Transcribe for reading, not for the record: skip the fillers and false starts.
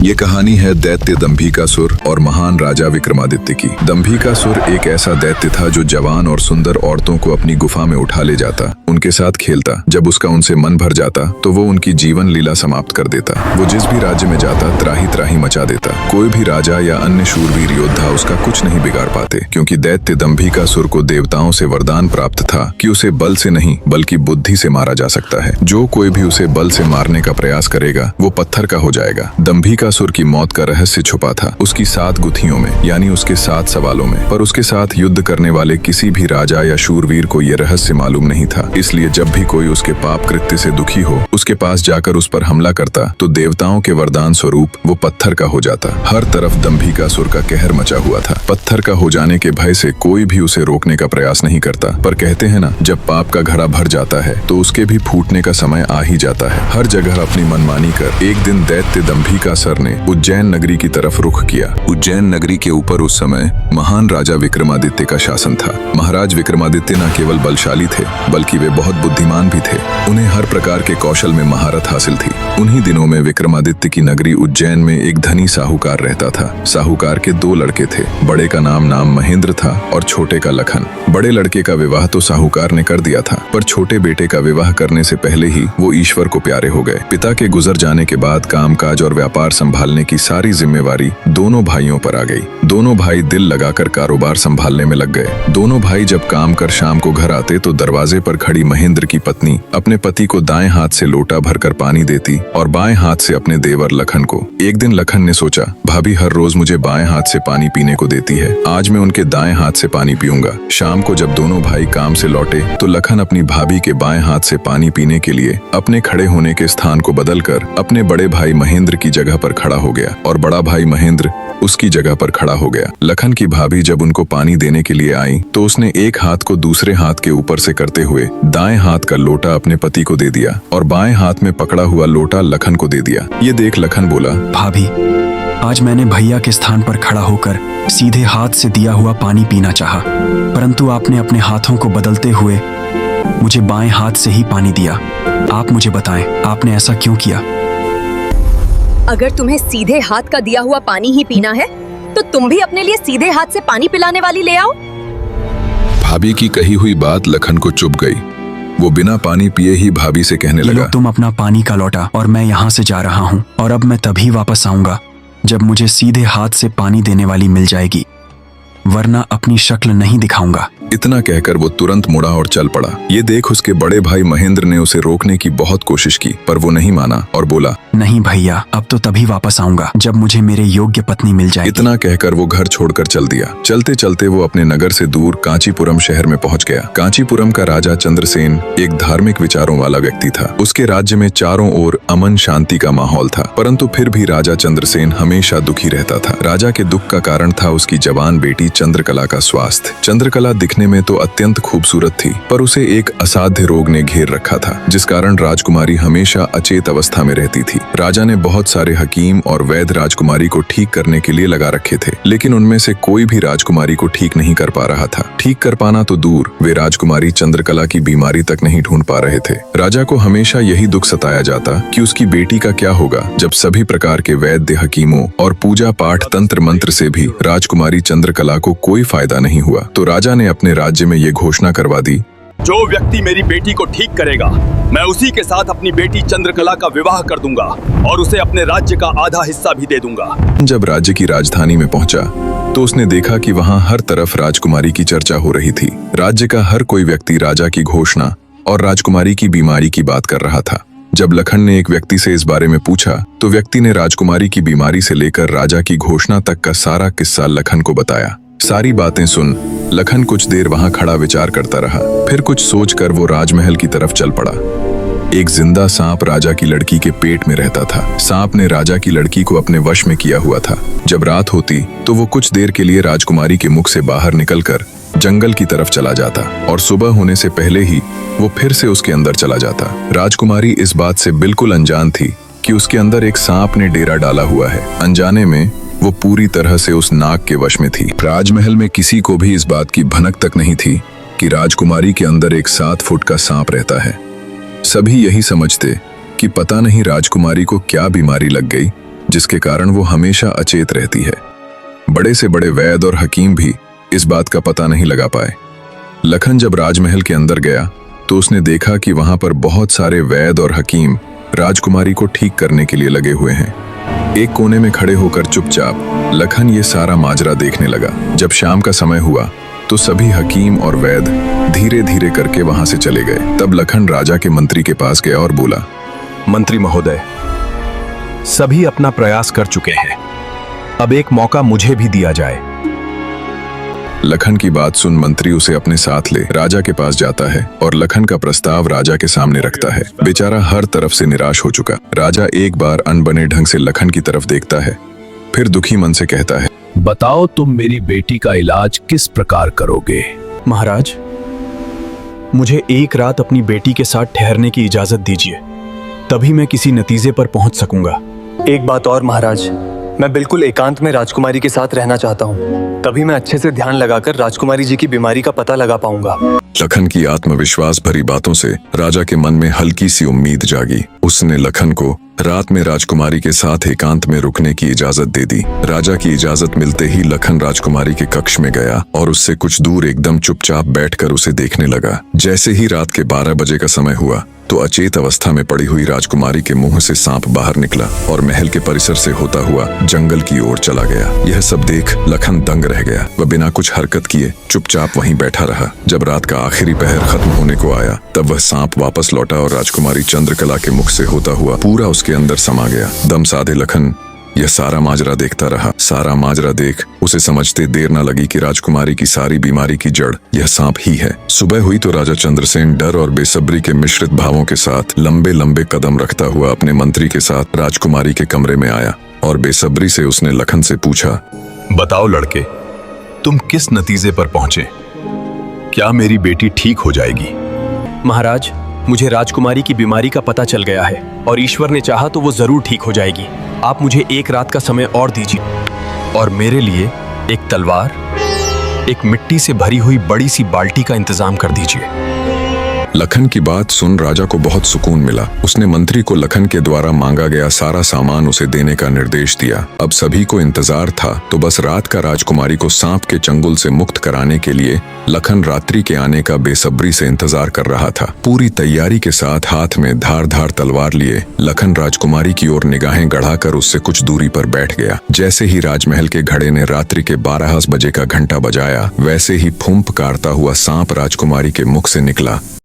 ये कहानी है दैत्य दंभिकासुर और महान राजा विक्रमादित्य की। दंभिकासुर एक ऐसा दैत्य था जो जवान और सुंदर औरतों को अपनी गुफा में उठा ले जाता, उनके साथ खेलता। जब उसका उनसे मन भर जाता तो वो उनकी जीवन लीला समाप्त कर देता। वो जिस भी राज्य में जाता त्राही त्राही मचा देता। कोई भी राजा या अन्य शूरवीर योद्धा उसका कुछ नहीं बिगाड़ पाते, क्योंकि दैत्य दंभिकासुर को देवताओं से वरदान प्राप्त था कि उसे बल से नहीं बल्कि बुद्धि से मारा जा सकता है। जो कोई भी उसे बल से मारने का प्रयास करेगा वो पत्थर का हो जाएगा। दंभिकासुर की मौत का रहस्य छुपा था उसकी 7 गुत्थियों में, यानी उसके 7 सवालों में। पर उसके साथ युद्ध करने वाले किसी भी राजा या शूरवीर को यह रहस्य मालूम नहीं था। इसलिए जब भी कोई उसके पाप कृत्य से दुखी हो उसके पास जाकर उस पर हमला करता तो देवताओं के वरदान स्वरूप वो पत्थर का हो जाता। हर तरफ दंभिकासुर का कहर मचा हुआ था। पत्थर का हो जाने के भय से कोई भी उसे रोकने का प्रयास नहीं करता। पर कहते हैं ना, जब पाप का घड़ा भर जाता है तो उसके भी फूटने का समय आ ही जाता है। हर जगह अपनी मनमानी कर एक दिन दैत्य दंभिकासुर ने उज्जैन नगरी की तरफ रुख किया। उज्जैन नगरी के ऊपर उस समय महान राजा विक्रमादित्य का शासन था। महाराज विक्रमादित्य न केवल बलशाली थे बल्कि वे बहुत बुद्धिमान भी थे। उन्हें हर प्रकार के कौशल में महारत हासिल थी। उन्हीं दिनों में विक्रमादित्य की नगरी उज्जैन में एक धनी साहूकार रहता था। साहूकार के 2 लड़के थे। बड़े का नाम महेंद्र था और छोटे का लखन। बड़े लड़के का विवाह तो साहूकार ने कर दिया था, पर छोटे बेटे का विवाह करने से पहले ही वो ईश्वर को प्यारे हो गए। पिता के गुजर जाने के बाद कामकाज और व्यापार संभालने की सारी जिम्मेवारी दोनों भाइयों पर आ गई। दोनों भाई दिल लगाकर कारोबार संभालने में लग गए। दोनों भाई जब काम कर शाम को घर आते तो दरवाजे पर खड़ी महेंद्र की पत्नी अपने पति को दाएं हाथ से लोटा भरकर पानी देती और बाएं हाथ से अपने देवर लखन को। एक दिन लखन ने सोचा, भाभी हर रोज मुझे बाएं हाथ से पानी पीने को देती है, आज मैं उनके दाएं हाथ से पानी पीऊंगा। शाम को जब दोनों भाई काम से लौटे तो लखन अपनी भाभी के बाएं हाथ से पानी पीने के लिए अपने खड़े होने के स्थान को बदलकर अपने बड़े भाई महेंद्र की जगह पर खड़ा हो गया और बड़ा भाई महेंद्र उसकी जगह पर खड़ा हो गया। लखन की भाभी जब उनको पानी देने के लिए आई तो उसने एक हाथ को दूसरे हाथ के ऊपर से करते हुए दाएं हाथ का लोटा अपने पति को दे दिया और बाएं हाथ में पकड़ा हुआ लोटा लखन को दे दिया। ये देख लखन बोला, भाभी, आज मैंने भैया के स्थान पर खड़ा होकर सीधे हाथ से दिया हुआ पानी पीना चाहा, परंतु आपने अपने हाथों को बदलते हुए मुझे बाएं हाथ से ही पानी दिया। आप मुझे बताएं, आपने ऐसा क्यों किया? अगर तुम्हें सीधे हाथ का दिया हुआ पानी ही पीना है तो तुम भी अपने लिए सीधे हाथ से पानी पिलाने वाली ले आओ। भाभी की कही हुई बात लखन को चुभ गई। वो बिना पानी पिए ही भाभी से कहने लगा, तुम अपना पानी का लौटा और मैं यहाँ से जा रहा हूँ, और अब मैं तभी वापस आऊंगा जब मुझे सीधे हाथ से पानी देने वाली मिल जाएगी, वरना अपनी शक्ल नहीं दिखाऊंगा। इतना कहकर वो तुरंत मुड़ा और चल पड़ा। ये देख उसके बड़े भाई महेंद्र ने उसे रोकने की बहुत कोशिश की, पर वो नहीं माना और बोला, नहीं भैया, अब तो तभी वापस आऊंगा जब मुझे मेरे योग्य पत्नी मिल जाएगी। इतना कहकर वो घर छोड़कर चल दिया। चलते चलते वो अपने नगर से दूर कांचीपुरम शहर में पहुंच गया। कांचीपुरम का राजा चंद्रसेन एक धार्मिक विचारों वाला व्यक्ति था। उसके राज्य में चारों ओर अमन शांति का माहौल था, परंतु फिर भी राजा चंद्रसेन हमेशा दुखी रहता था। राजा के दुख का कारण था उसकी जवान बेटी चंद्रकला का स्वास्थ्य। चंद्रकला दिखने में तो अत्यंत खूबसूरत थी, पर उसे एक असाध्य रोग ने घेर रखा था, जिस कारण राजकुमारी हमेशा अचेत अवस्था में रहती थी। राजा ने बहुत सारे हकीम और वैद्य राजकुमारी को ठीक करने के लिए लगा रखे थे, लेकिन उनमें से कोई भी राजकुमारी को ठीक नहीं कर पा रहा था। ठीक कर पाना तो दूर, वे राजकुमारी चंद्रकला की बीमारी तक नहीं ढूंढ पा रहे थे। राजा को हमेशा यही दुख सताया जाता कि उसकी बेटी का क्या होगा, जब सभी प्रकार के वैद्य, हकीमों और पूजा पाठ, तंत्र मंत्र से भी राजकुमारी चंद्रकला को कोई फायदा नहीं हुआ। तो राजा ने अपने राज्य में ये घोषणा करवा दी, जो व्यक्ति मेरी बेटी को ठीक करेगा, मैं उसी के साथ अपनी बेटी चंद्रकला का विवाह कर दूंगा और उसे अपने राज्य का आधा हिस्सा भी दे दूंगा। जब राज्य की राजधानी में पहुंचा तो उसने देखा कि वहां हर तरफ राजकुमारी की चर्चा हो रही थी। राज्य का हर कोई व्यक्ति राजा की घोषणा और राजकुमारी की बीमारी की बात कर रहा था। जब लखन ने एक व्यक्ति से इस बारे में पूछा तो व्यक्ति ने राजकुमारी की बीमारी से लेकर राजा की घोषणा तक का सारा किस्सा लखन को बताया। सारी बातें सुन लखन कुछ देर वहां खड़ा विचार करता रहा। फिर कुछ सोचकर वो राजमहल की तरफ चल पड़ा। एक जिंदा सांप राजा की लड़की के पेट में रहता था। सांप ने राजा की लड़की को अपने वश में किया हुआ था। जब रात होती तो वो कुछ देर के लिए राजकुमारी के मुख से बाहर निकलकर जंगल की तरफ चला जाता और सुबह होने से पहले ही वो फिर से उसके अंदर चला जाता। राजकुमारी इस बात से बिल्कुल अनजान थी कि उसके अंदर एक सांप ने डेरा डाला हुआ है। अनजाने में वो पूरी तरह से उस नाग के वश में थी। राजमहल में किसी को भी इस बात की भनक तक नहीं थी कि राजकुमारी के अंदर एक 7 फुट का सांप रहता है। सभी यही समझते कि पता नहीं राजकुमारी को क्या बीमारी लग गई जिसके कारण वो हमेशा अचेत रहती है। बड़े से बड़े वैद्य और हकीम भी इस बात का पता नहीं लगा पाए। लखन जब राजमहल के अंदर गया तो उसने देखा कि वहां पर बहुत सारे वैद्य और हकीम राजकुमारी को ठीक करने के लिए लगे हुए हैं। एक कोने में खड़े होकर चुपचाप लखन ये सारा माजरा देखने लगा। जब शाम का समय हुआ तो सभी हकीम और वैद्य धीरे धीरे करके वहां से चले गए। तब लखन राजा के मंत्री के पास गया और बोला, मंत्री महोदय, सभी अपना प्रयास कर चुके हैं, अब एक मौका मुझे भी दिया जाए। लखन की बात सुन मंत्री उसे अपने साथ ले राजा के पास जाता है और लखन का प्रस्ताव राजा के सामने रखता है। बेचारा हर तरफ से निराश हो चुका। राजा एक बार अनबने ढंग से लखन की तरफ देखता है, फिर दुखी मन से कहता है, बताओ तुम मेरी बेटी का इलाज किस प्रकार करोगे? महाराज, मुझे एक रात अपनी बेटी के साथ ठहरने की इजाजत दीजिए, तभी मैं किसी नतीजे पर पहुंच सकूंगा। एक बात और महाराज, मैं बिल्कुल एकांत में राजकुमारी के साथ रहना चाहता हूँ, तभी मैं अच्छे से ध्यान लगाकर राजकुमारी जी की बीमारी का पता लगा पाऊंगा। लखन की आत्मविश्वास भरी बातों से राजा के मन में हल्की सी उम्मीद जागी। उसने लखन को रात में राजकुमारी के साथ एकांत में रुकने की इजाजत दे दी। राजा की इजाजत मिलते ही लखन राजकुमारी के कक्ष में गया और उससे कुछ दूर एकदम चुपचाप बैठकर उसे देखने लगा। जैसे ही रात के 12 बजे का समय हुआ तो अचेत अवस्था में पड़ी हुई राजकुमारी के मुंह से सांप बाहर निकला और महल के परिसर से होता हुआ जंगल की ओर चला गया। यह सब देख लखन दंग रह गया। वह बिना कुछ हरकत किए चुपचाप वहीं बैठा रहा। जब रात का आखिरी पहर खत्म होने को आया तब वह सांप वापस लौटा और राजकुमारी चंद्रकला के मुख से होता हुआ पूरा उसके अंदर समा गया। दम साधे लखन यह सारा माजरा देखता रहा। सारा माजरा देख उसे समझते देर न लगी कि राजकुमारी की सारी बीमारी की जड़ यह सांप ही है। सुबह हुई तो राजा चंद्रसेन डर और बेसब्री के मिश्रित भावों के साथ लंबे लंबे कदम रखता हुआ अपने मंत्री के साथ राजकुमारी के कमरे में आया और बेसब्री से उसने लखन से पूछा, बताओ लड़के, तुम किस नतीजे पर पहुंचे? क्या मेरी बेटी ठीक हो जाएगी? महाराज, मुझे राजकुमारी की बीमारी का पता चल गया है और ईश्वर ने चाहा तो वो जरूर ठीक हो जाएगी। आप मुझे एक रात का समय और दीजिए और मेरे लिए एक तलवार, एक मिट्टी से भरी हुई बड़ी सी बाल्टी का इंतजाम कर दीजिए। लखन की बात सुन राजा को बहुत सुकून मिला। उसने मंत्री को लखन के द्वारा मांगा गया सारा सामान उसे देने का निर्देश दिया। अब सभी को इंतजार था तो बस रात का राजकुमारी को सांप के चंगुल से मुक्त कराने के लिए लखन रात्रि के आने का बेसब्री से इंतजार कर रहा था। पूरी तैयारी के साथ हाथ में धारदार तलवार लिए लखन राजकुमारी की ओर निगाहें गड़ाकर उससे कुछ दूरी पर बैठ गया। जैसे ही राजमहल के घड़े ने रात्रि के 12 बजे का घंटा बजाया, वैसे ही फूंप काटता हुआ सांप राजकुमारी के मुख से निकला